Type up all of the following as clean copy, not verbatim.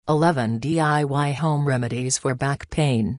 11 DIY home remedies for back pain.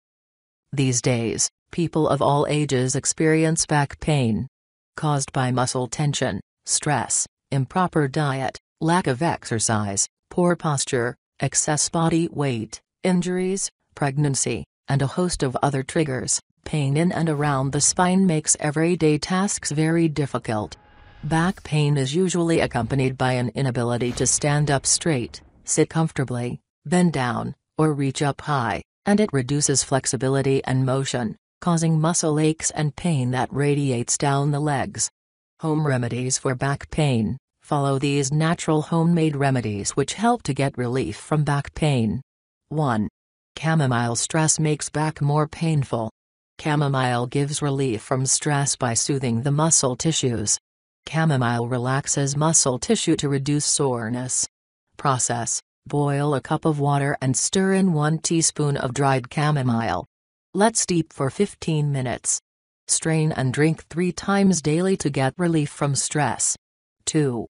These days, people of all ages experience back pain caused by muscle tension, stress, improper diet, lack of exercise, poor posture, excess body weight, injuries, pregnancy, and a host of other triggers. Pain in and around the spine makes everyday tasks very difficult. Back pain is usually accompanied by an inability to stand up straight, sit comfortably, bend down, or reach up high, and it reduces flexibility and motion, causing muscle aches and pain that radiates down the legs. Home remedies for back pain. Follow these natural homemade remedies which help to get relief from back pain. 1. Chamomile. Stress makes back more painful. Chamomile gives relief from stress by soothing the muscle tissues. Chamomile relaxes muscle tissue to reduce soreness. Process: boil a cup of water and stir in 1 teaspoon of dried chamomile. Let steep for 15 minutes. Strain and drink 3 times daily to get relief from stress. 2.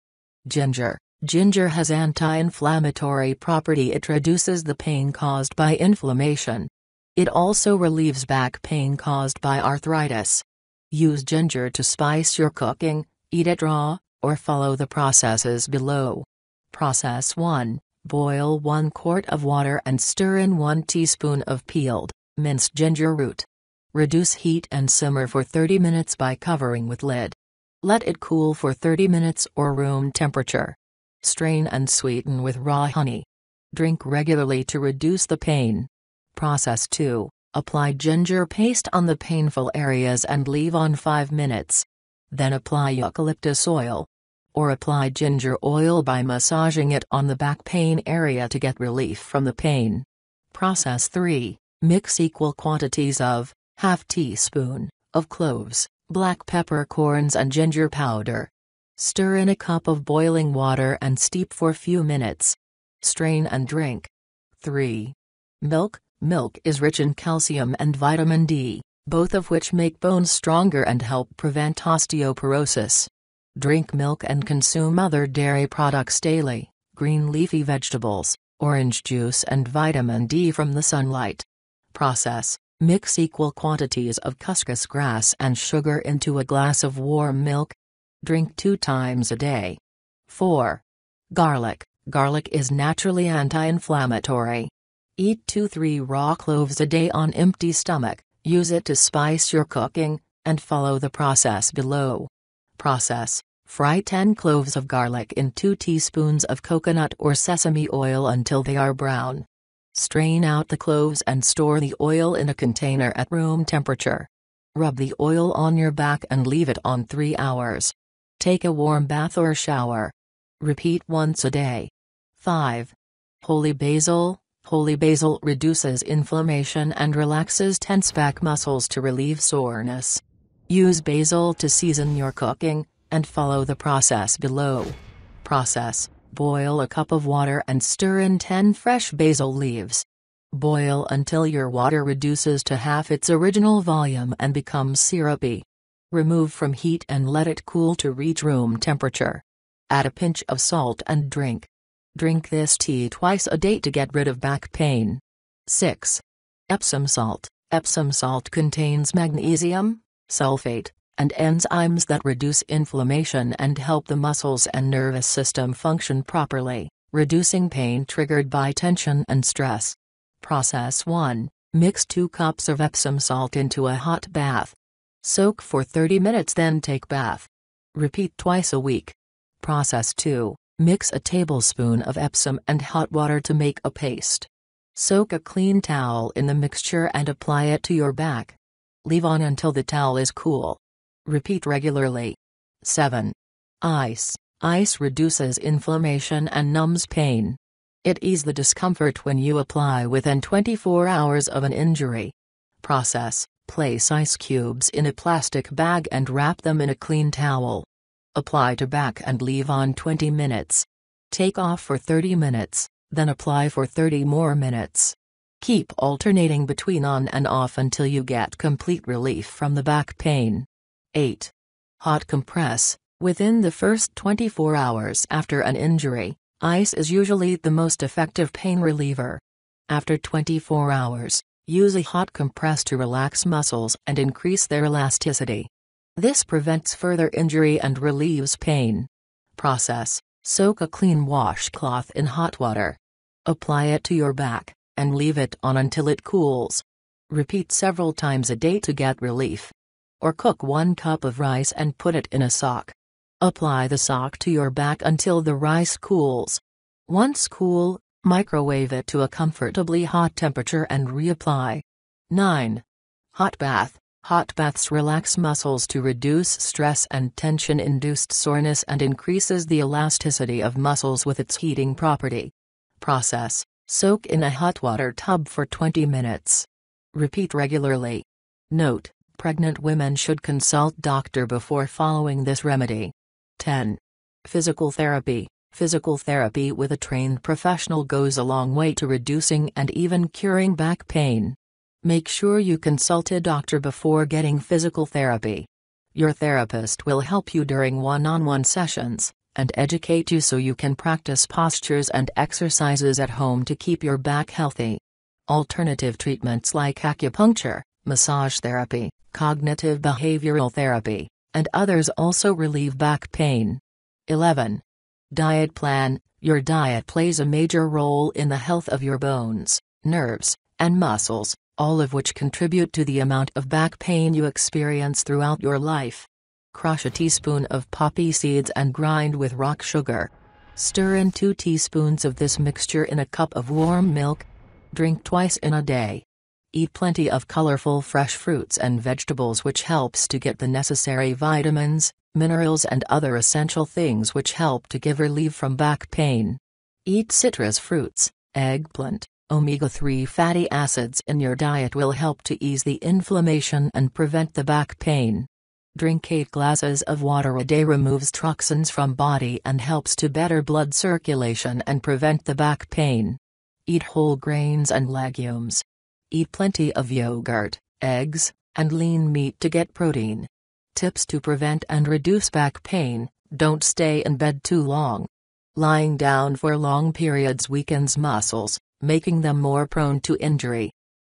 Ginger. Ginger has anti-inflammatory property. It reduces the pain caused by inflammation. It also relieves back pain caused by arthritis. Use ginger to spice your cooking, eat it raw, or follow the processes below. Process 1. Boil 1 quart of water and stir in 1 teaspoon of peeled, minced ginger root. Reduce heat and simmer for 30 minutes by covering with lid. Let it cool for 30 minutes or room temperature. Strain and sweeten with raw honey. Drink regularly to reduce the pain. Process 2. Apply ginger paste on the painful areas and leave on 5 minutes. Then apply eucalyptus oil. Or apply ginger oil by massaging it on the back pain area to get relief from the pain. Process 3. Mix equal quantities of ½ teaspoon of cloves, black peppercorns and ginger powder. Stir in a cup of boiling water and steep for few minutes. Strain and drink. 3. Milk. Milk is rich in calcium and vitamin D, both of which make bones stronger and help prevent osteoporosis. Drink milk and consume other dairy products daily, green leafy vegetables, orange juice and vitamin D from the sunlight. Process: mix equal quantities of couscous grass and sugar into a glass of warm milk. Drink 2 times a day. 4. Garlic. Garlic is naturally anti-inflammatory. Eat 2-3 raw cloves a day on empty stomach, use it to spice your cooking, and follow the process below. Process: fry 10 cloves of garlic in 2 teaspoons of coconut or sesame oil until they are brown. Strain out the cloves and store the oil in a container at room temperature. Rub the oil on your back and leave it on 3 hours. Take a warm bath or shower. Repeat once a day. 5. Holy basil. Holy basil reduces inflammation and relaxes tense back muscles to relieve soreness. Use basil to season your cooking, and follow the process below. Process: boil a cup of water and stir in 10 fresh basil leaves. Boil until your water reduces to half its original volume and becomes syrupy. Remove from heat and let it cool to reach room temperature. Add a pinch of salt and drink. Drink this tea twice a day to get rid of back pain. 6. Epsom salt. Epsom salt contains magnesium, sulfate, and enzymes that reduce inflammation and help the muscles and nervous system function properly, reducing pain triggered by tension and stress. Process 1. Mix 2 cups of Epsom salt into a hot bath. Soak for 30 minutes then take bath. Repeat twice a week. Process 2. Mix a tablespoon of Epsom and hot water to make a paste. Soak a clean towel in the mixture and apply it to your back. Leave on until the towel is cool. Repeat regularly. 7. Ice. Ice reduces inflammation and numbs pain. It eases the discomfort when you apply within 24 hours of an injury. Process: place ice cubes in a plastic bag and wrap them in a clean towel. Apply to back and leave on 20 minutes. Take off for 30 minutes, then apply for 30 more minutes. Keep alternating between on and off until you get complete relief from the back pain. 8. Hot compress. Within the first 24 hours after an injury, Ice is usually the most effective pain reliever. After 24 hours, use a hot compress to relax muscles and increase their elasticity. This prevents further injury and relieves pain. Process: soak a clean washcloth in hot water. Apply it to your back, and leave it on until it cools. Repeat several times a day to get relief. Or cook 1 cup of rice and put it in a sock. Apply the sock to your back until the rice cools. Once cool, microwave it to a comfortably hot temperature and reapply. 9. Hot bath. Hot baths relax muscles to reduce stress and tension-induced soreness and increases the elasticity of muscles with its heating property. Process: soak in a hot water tub for 20 minutes. Repeat regularly. Note: pregnant women should consult doctor before following this remedy. 10. Physical therapy. Physical therapy with a trained professional goes a long way to reducing and even curing back pain. Make sure you consult a doctor before getting physical therapy. Your therapist will help you during one-on-one sessions, and educate you so you can practice postures and exercises at home to keep your back healthy. Alternative treatments like acupuncture, massage therapy, cognitive behavioral therapy, and others also relieve back pain. 11. Diet plan. Your diet plays a major role in the health of your bones, nerves, and muscles, all of which contribute to the amount of back pain you experience throughout your life. Crush a teaspoon of poppy seeds and grind with rock sugar. Stir in 2 teaspoons of this mixture in a cup of warm milk. Drink twice in a day. Eat plenty of colorful fresh fruits and vegetables, which helps to get the necessary vitamins, minerals and other essential things which help to give relief from back pain. Eat citrus fruits, eggplant, omega-3 fatty acids in your diet will help to ease the inflammation and prevent the back pain. Drink 8 glasses of water a day removes toxins from body and helps to better blood circulation and prevent the back pain. Eat whole grains and legumes. Eat plenty of yogurt, eggs, and lean meat to get protein. Tips to prevent and reduce back pain: don't stay in bed too long. Lying down for long periods weakens muscles, making them more prone to injury.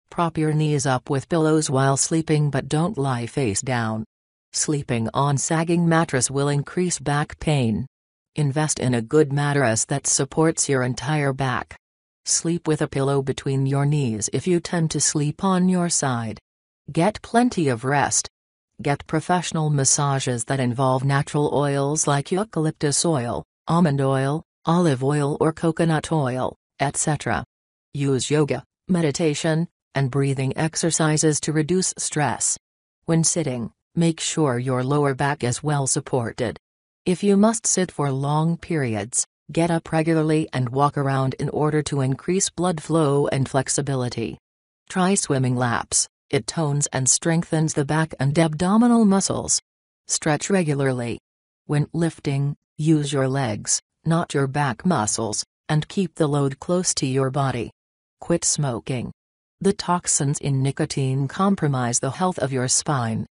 Prop your knees up with pillows while sleeping, but don't lie face down. Sleeping on sagging mattress will increase back pain. Invest in a good mattress that supports your entire back. Sleep with a pillow between your knees if you tend to sleep on your side. Get plenty of rest. Get professional massages that involve natural oils like eucalyptus oil, almond oil, olive oil or coconut oil, etc. Use yoga, meditation, and breathing exercises to reduce stress. When sitting, make sure your lower back is well supported. If you must sit for long periods, get up regularly and walk around in order to increase blood flow and flexibility. Try swimming laps. It tones and strengthens the back and abdominal muscles. Stretch regularly. When lifting, use your legs, not your back muscles, and keep the load close to your body. Quit smoking. The toxins in nicotine compromise the health of your spine.